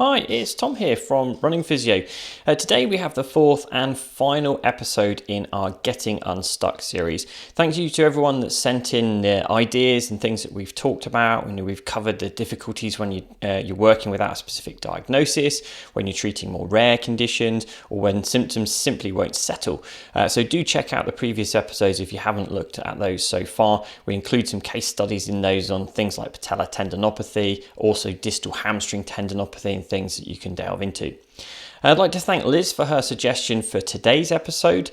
Hi, it's Tom here from Running Physio. Today we have the fourth and final episode in our Getting Unstuck series. Thank you to everyone that sent in their ideas and things that we've talked about. We've covered the difficulties when you're working without a specific diagnosis, when you're treating more rare conditions, or when symptoms simply won't settle. So do check out the previous episodes if you haven't looked at those so far. We include some case studies in those on things like patellar tendinopathy, also distal hamstring tendinopathy, things that you can delve into. I'd like to thank Liz for her suggestion for today's episode.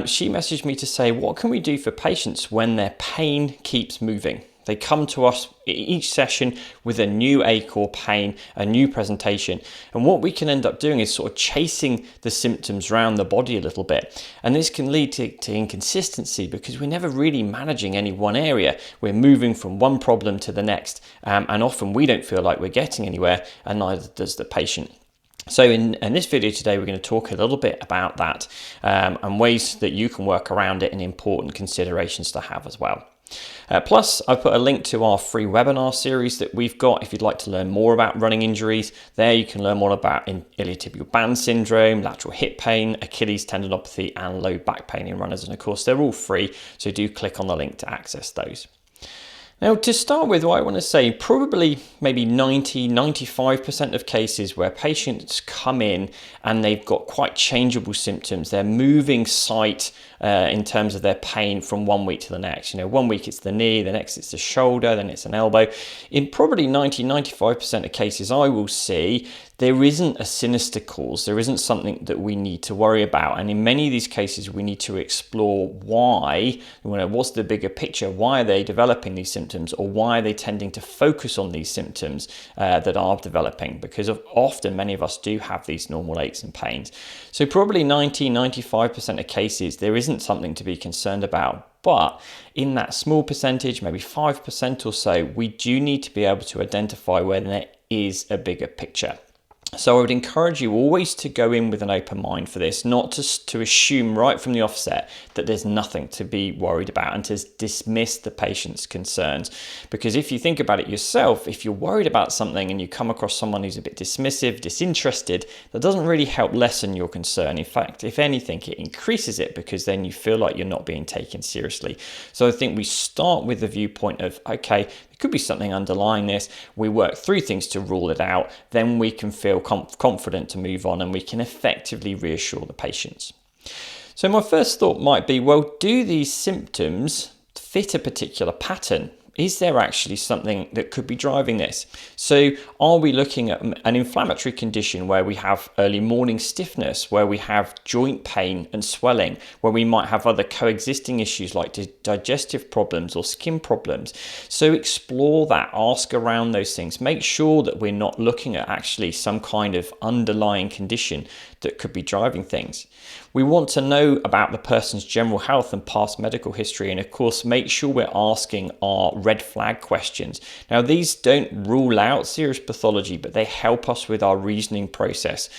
She messaged me to say, what can we do for patients when their pain keeps moving? They come to us each session with a new ache or pain, a new presentation. And what we can end up doing is sort of chasing the symptoms around the body a little bit. And this can lead to inconsistency because we're never really managing any one area. We're moving from one problem to the next. And often we don't feel like we're getting anywhere, and neither does the patient. So in this video today, we're going to talk a little bit about that and ways that you can work around it and important considerations to have as well. Plus, I've put a link to our free webinar series that we've got. If you'd like to learn more about running injuries, there you can learn more about iliotibial band syndrome, lateral hip pain, Achilles tendinopathy, and low back pain in runners. And of course, they're all free, so do click on the link to access those. Now, to start with, what I want to say, probably maybe 95% of cases where patients come in and they've got quite changeable symptoms. They're moving site in terms of their pain from one week to the next. 1 week it's the knee, the next it's the shoulder, then it's an elbow. In probably 95% of cases I will see, there isn't a sinister cause. There isn't something that we need to worry about. And in many of these cases, we need to explore why, what's the bigger picture? Why are they developing these symptoms, or why are they tending to focus on these symptoms that are developing? Because often many of us do have these normal aches and pains. So probably 95% of cases, there isn't something to be concerned about. But in that small percentage, maybe 5% or so, we do need to be able to identify where there is a bigger picture. So I would encourage you always to go in with an open mind for this, not to assume right from the offset that there's nothing to be worried about and to dismiss the patient's concerns. Because if you think about it yourself, if you're worried about something and you come across someone who's a bit dismissive, disinterested, that doesn't really help lessen your concern. In fact, if anything, it increases it because then you feel like you're not being taken seriously. So I think we start with the viewpoint of, okay, could be something underlying this. We work through things to rule it out. Then we can feel confident to move on and we can effectively reassure the patients. So my first thought might be, well, do these symptoms fit a particular pattern? Is there actually something that could be driving this? So are we looking at an inflammatory condition where we have early morning stiffness, where we have joint pain and swelling, where we might have other coexisting issues like digestive problems or skin problems? So explore that, ask around those things. Make sure that we're not looking at actually some kind of underlying condition that could be driving things. We want to know about the person's general health and past medical history, and of course make sure we're asking our red flag questions. Now, these don't rule out serious pathology, but they help us with our reasoning process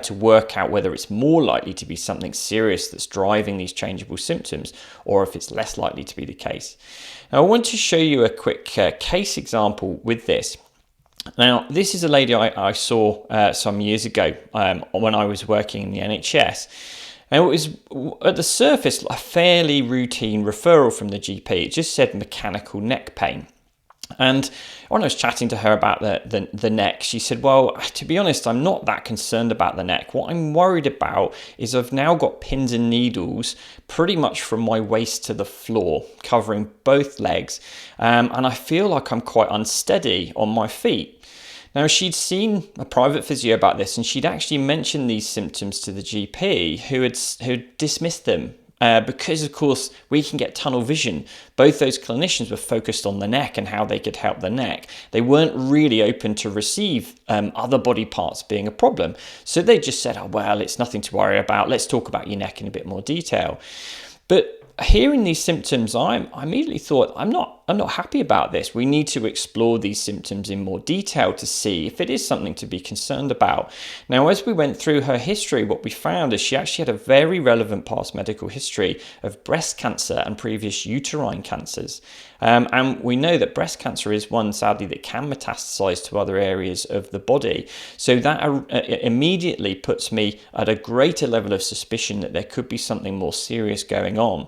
to work out whether it's more likely to be something serious that's driving these changeable symptoms, or if it's less likely to be the case. Now, I want to show you a quick case example with this. Now, this is a lady I saw some years ago when I was working in the NHS. And it was, at the surface, a fairly routine referral from the GP. It just said mechanical neck pain. And when I was chatting to her about the neck, she said, well, to be honest, I'm not that concerned about the neck. What I'm worried about is I've now got pins and needles pretty much from my waist to the floor, covering both legs. And I feel like I'm quite unsteady on my feet. Now, she'd seen a private physio about this, and she'd actually mentioned these symptoms to the GP who had dismissed them because, of course, we can get tunnel vision. Both those clinicians were focused on the neck and how they could help the neck. They weren't really open to receive other body parts being a problem. So they just said, oh, well, it's nothing to worry about. Let's talk about your neck in a bit more detail. But hearing these symptoms, I immediately thought, I'm not not happy about this. We need to explore these symptoms in more detail to see if it is something to be concerned about. Now, as we went through her history, what we found is she actually had a very relevant past medical history of breast cancer and previous uterine cancers. And we know that breast cancer is one, sadly, that can metastasize to other areas of the body. So that immediately puts me at a greater level of suspicion that there could be something more serious going on.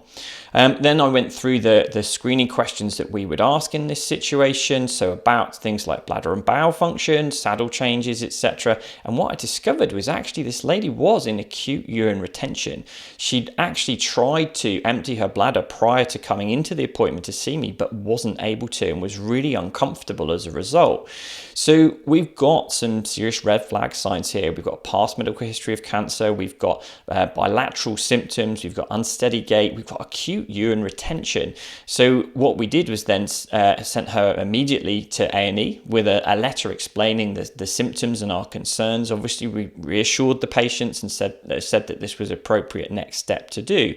Then I went through the screening questions that we would ask in this situation, so about things like bladder and bowel function, saddle changes, etc. And what I discovered was actually this lady was in acute urine retention. She'd actually tried to empty her bladder prior to coming into the appointment to see me, but wasn't able to, and was really uncomfortable as a result. So we've got some serious red flag signs here. We've got a past medical history of cancer, we've got bilateral symptoms, we've got unsteady gait, we've got acute urine retention. So what we did was then sent her immediately to A&E with a letter explaining the symptoms and our concerns. Obviously, we reassured the patients and said that this was appropriate next step to do.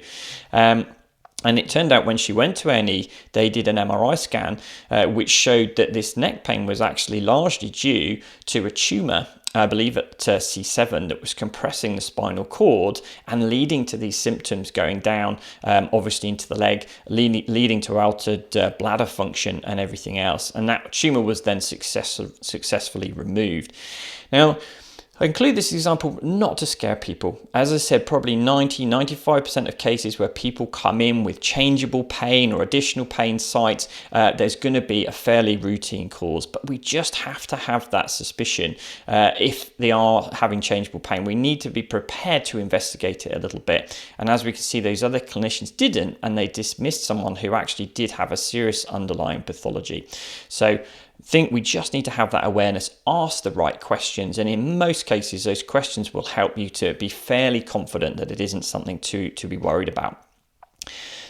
And it turned out when she went to A&E, they did an MRI scan, which showed that this neck pain was actually largely due to a tumour, I believe at C7, that was compressing the spinal cord and leading to these symptoms going down, obviously into the leg, leading to altered bladder function and everything else. And that tumour was then successfully removed. Now, I include this example not to scare people. As I said, probably 90-95% of cases where people come in with changeable pain or additional pain sites, there's going to be a fairly routine cause, but we just have to have that suspicion. If they are having changeable pain, we need to be prepared to investigate it a little bit. And as we can see, those other clinicians didn't, and they dismissed someone who actually did have a serious underlying pathology. So I think we just need to have that awareness, ask the right questions, and in most cases those questions will help you to be fairly confident that it isn't something to be worried about.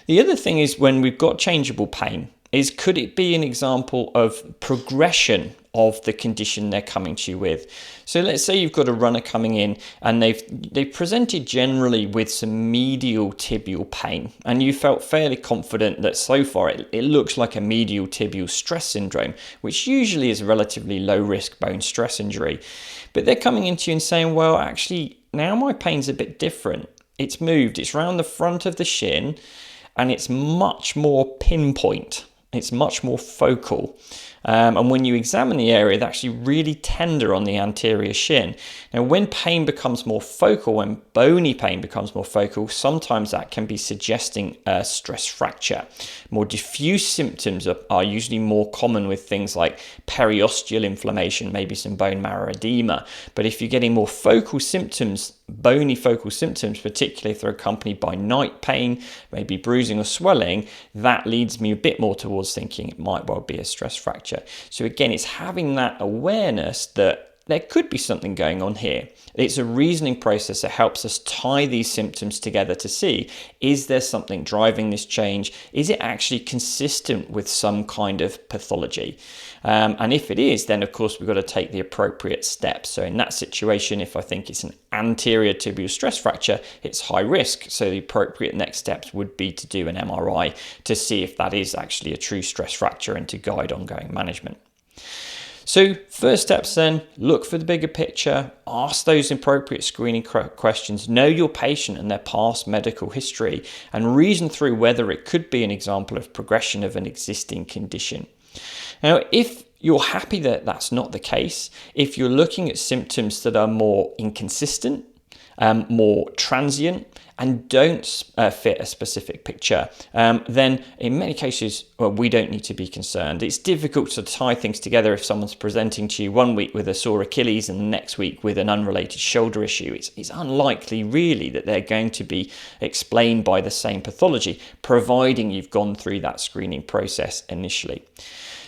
The other thing is, when we've got changeable pain, is could it be an example of progression of the condition they're coming to you with? So let's say you've got a runner coming in and they've presented generally with some medial tibial pain, and you felt fairly confident that so far it looks like a medial tibial stress syndrome, which usually is a relatively low risk bone stress injury. But they're coming into you and saying, well, actually now my pain's a bit different. It's moved, it's around the front of the shin, and it's much more pinpoint. It's much more focal. And when you examine the area, it's actually really tender on the anterior shin. Now, when pain becomes more focal, when bony pain becomes more focal, sometimes that can be suggesting a stress fracture. More diffuse symptoms are usually more common with things like periosteal inflammation, maybe some bone marrow edema. But if you're getting more focal symptoms, bony focal symptoms, particularly if they're accompanied by night pain, maybe bruising or swelling, that leads me a bit more towards thinking it might well be a stress fracture. So again, it's having that awareness that there could be something going on here. It's a reasoning process that helps us tie these symptoms together to see, is there something driving this change? Is it actually consistent with some kind of pathology? And if it is, then of course we've got to take the appropriate steps. So in that situation, if I think it's an anterior tibial stress fracture, it's high risk. So the appropriate next steps would be to do an MRI to see if that is actually a true stress fracture and to guide ongoing management. So first steps then, look for the bigger picture, ask those appropriate screening questions, know your patient and their past medical history, and reason through whether it could be an example of progression of an existing condition. Now, if you're happy that that's not the case, if you're looking at symptoms that are more inconsistent, more transient, and don't fit a specific picture, then in many cases, we don't need to be concerned. It's difficult to tie things together if someone's presenting to you one week with a sore Achilles and the next week with an unrelated shoulder issue. It's unlikely really that they're going to be explained by the same pathology, providing you've gone through that screening process initially.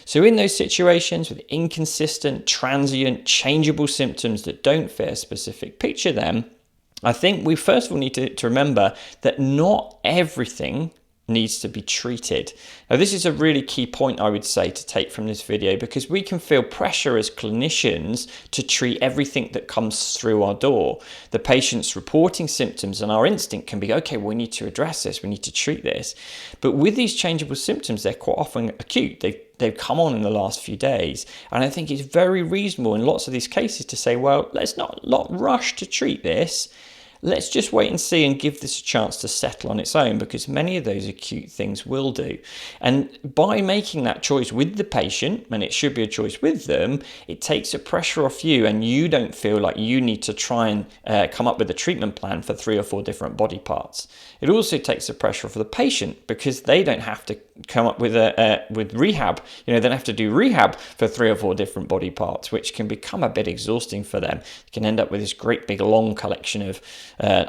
So in those situations with inconsistent, transient, changeable symptoms that don't fit a specific picture, then I think we first of all need to remember that not everything needs to be treated. Now, this is a really key point, I would say, to take from this video, because we can feel pressure as clinicians to treat everything that comes through our door. The patient's reporting symptoms, and our instinct can be, okay, well, we need to address this, we need to treat this. But with these changeable symptoms, they're quite often acute. They've come on in the last few days. And I think it's very reasonable in lots of these cases to say, well, let's not rush to treat this. Let's just wait and see and give this a chance to settle on its own, because many of those acute things will do. And by making that choice with the patient, and it should be a choice with them, it takes the pressure off you, and you don't feel like you need to try and come up with a treatment plan for 3 or 4 different body parts. It also takes the pressure off the patient, because they don't have to come up with with rehab. They don't have to do rehab for 3 or 4 different body parts, which can become a bit exhausting for them. You can end up with this great big long collection of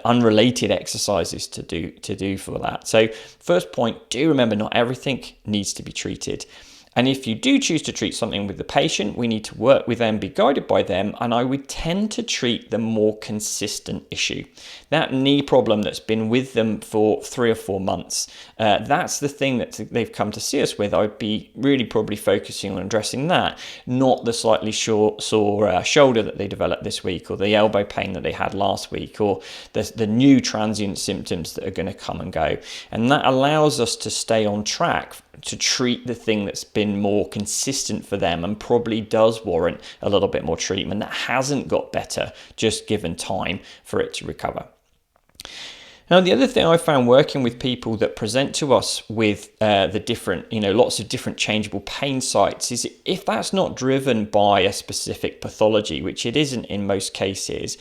unrelated exercises to do for that. So first point, do remember not everything needs to be treated. And if you do choose to treat something with the patient, we need to work with them, be guided by them, and I would tend to treat the more consistent issue. That knee problem that's been with them for 3 or 4 months, that's the thing that they've come to see us with. I'd be really probably focusing on addressing that, not the slightly sore shoulder that they developed this week, or the elbow pain that they had last week, or the new transient symptoms that are going to come and go. And that allows us to stay on track to treat the thing that's been more consistent for them and probably does warrant a little bit more treatment, that hasn't got better, just given time for it to recover. Now, the other thing I found working with people that present to us with the different, lots of different changeable pain sites, is if that's not driven by a specific pathology, which it isn't in most cases,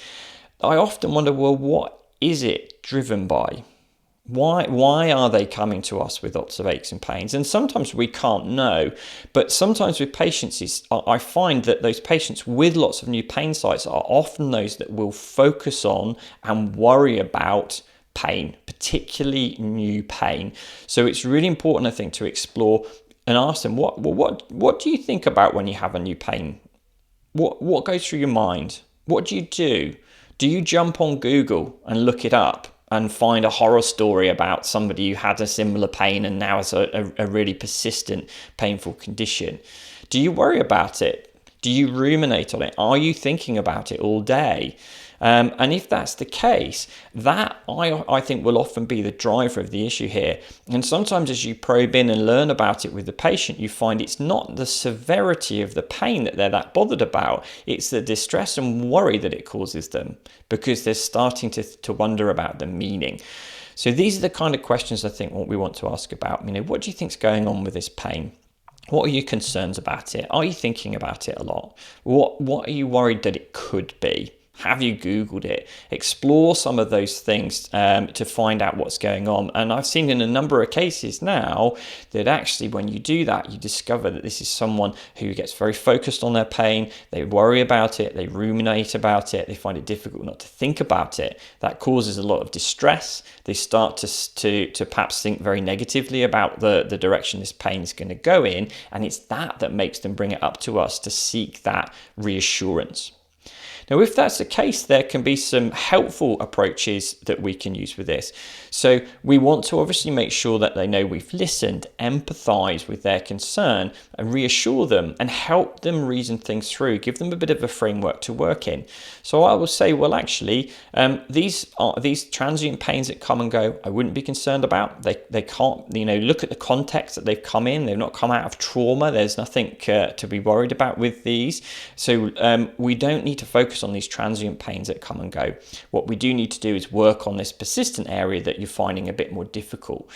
I often wonder, well, what is it driven by? Why are they coming to us with lots of aches and pains? And sometimes we can't know, but sometimes with patients, I find that those patients with lots of new pain sites are often those that will focus on and worry about pain, particularly new pain. So it's really important, I think, to explore and ask them, what do you think about when you have a new pain? What goes through your mind? What do you do? Do you jump on Google and look it up and find a horror story about somebody who had a similar pain and now has a really persistent, painful condition? Do you worry about it? Do you ruminate on it? Are you thinking about it all day? And if that's the case, that I think will often be the driver of the issue here. And sometimes as you probe in and learn about it with the patient, you find it's not the severity of the pain that they're that bothered about. It's the distress and worry that it causes them, because they're starting to wonder about the meaning. So these are the kind of questions I think what we want to ask about. What do you think's going on with this pain? What are your concerns about it? Are you thinking about it a lot? What are you worried that it could be? Have you Googled it? Explore some of those things to find out what's going on. And I've seen in a number of cases now that actually when you do that, you discover that this is someone who gets very focused on their pain. They worry about it. They ruminate about it. They find it difficult not to think about it. That causes a lot of distress. They start to perhaps think very negatively about the direction this pain is going to go in. And it's that makes them bring it up to us to seek that reassurance. Now, if that's the case, there can be some helpful approaches that we can use with this. So we want to obviously make sure that they know we've listened, empathize with their concern, and reassure them and help them reason things through, give them a bit of a framework to work in. So I will say, well, actually, these transient pains that come and go, I wouldn't be concerned about. They can't, look at the context that they've come in. They've not come out of trauma. There's nothing to be worried about with these. So we don't need to focus on these transient pains that come and go. What we do need to do is work on this persistent area that you're finding a bit more difficult.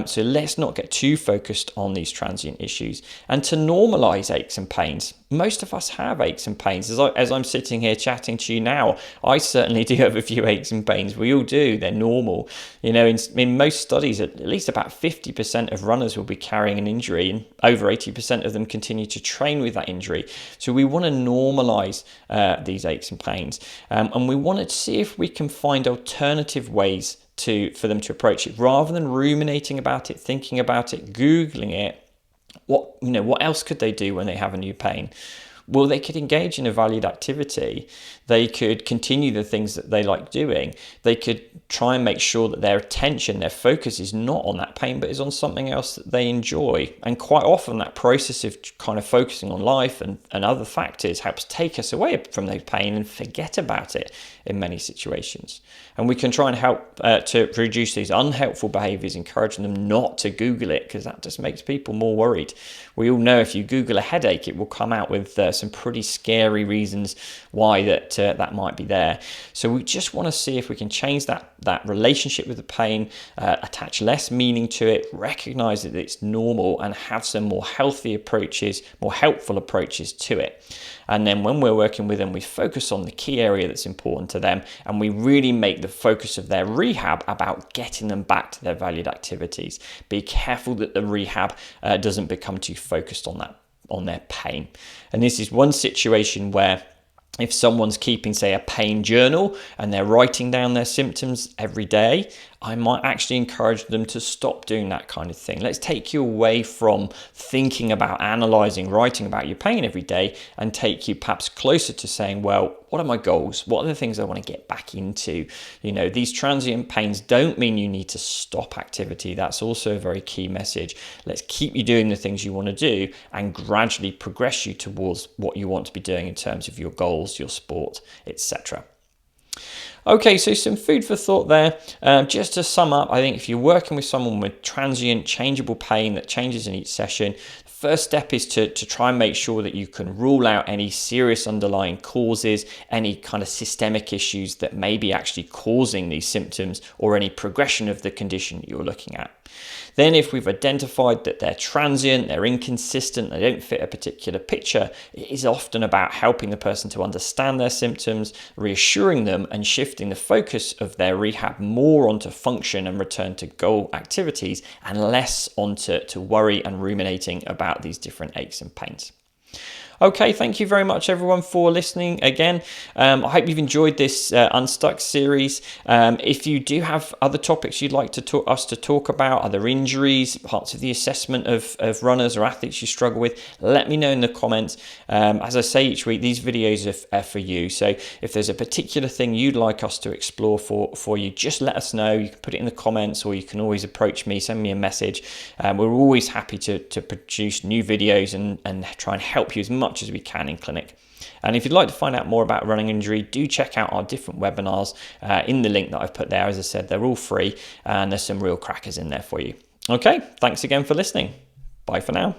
So let's not get too focused on these transient issues, and to normalize aches and pains. Most of us have aches and pains. As I'm sitting here chatting to you now, I certainly do have a few aches and pains. We all do. They're normal. In most studies, at least about 50% of runners will be carrying an injury, and over 80% of them continue to train with that injury. So we want to normalize these aches and pains, and we want to see if we can find alternative ways for them to approach it, rather than ruminating about it, thinking about it, Googling it. What else could they do when they have a new pain? Well, they could engage in a valued activity. They could continue the things that they like doing. They could try and make sure that their attention, their focus is not on that pain, but is on something else that they enjoy. And quite often that process of kind of focusing on life and other factors helps take us away from the pain and forget about it in many situations. And we can try and help to reduce these unhelpful behaviors, encouraging them not to Google it, because that just makes people more worried. We all know if you Google a headache, it will come out with some pretty scary reasons why that might be there. So we just want to see if we can change that relationship with the pain, attach less meaning to it, recognize that it's normal, and have some more healthy approaches, more helpful approaches to it. And then when we're working with them, we focus on the key area that's important to them, and we really make the focus of their rehab about getting them back to their valued activities. Be careful that the rehab doesn't become too focused on their pain. And this is one situation where if someone's keeping, say, a pain journal and they're writing down their symptoms every day, I might actually encourage them to stop doing that kind of thing. Let's take you away from thinking about analysing, writing about your pain every day, and take you perhaps closer to saying, well, what are my goals? What are the things I want to get back into? These transient pains don't mean you need to stop activity. That's also a very key message. Let's keep you doing the things you want to do and gradually progress you towards what you want to be doing in terms of your goals, your sport, etc. Okay, so some food for thought there. Just to sum up, I think if you're working with someone with transient, changeable pain that changes in each session, the first step is to try and make sure that you can rule out any serious underlying causes, any kind of systemic issues that may be actually causing these symptoms, or any progression of the condition that you're looking at. Then if we've identified that they're transient, they're inconsistent, they don't fit a particular picture, it is often about helping the person to understand their symptoms, reassuring them, and shifting the focus of their rehab more onto function and return to goal activities, and less onto worry and ruminating about these different aches and pains. Okay, thank you very much everyone for listening again. I hope you've enjoyed this Unstuck series. If you do have other topics you'd like us to talk about, other injuries, parts of the assessment of runners or athletes you struggle with, let me know in the comments. As I say each week, these videos are for you. So if there's a particular thing you'd like us to explore for you, just let us know. You can put it in the comments, or you can always approach me, send me a message. We're always happy to produce new videos and try and help you as much as we can in clinic. And if you'd like to find out more about running injury, do check out our different webinars in the link that I've put there. As I said, they're all free, and there's some real crackers in there for you. Okay, thanks again for listening. Bye for now.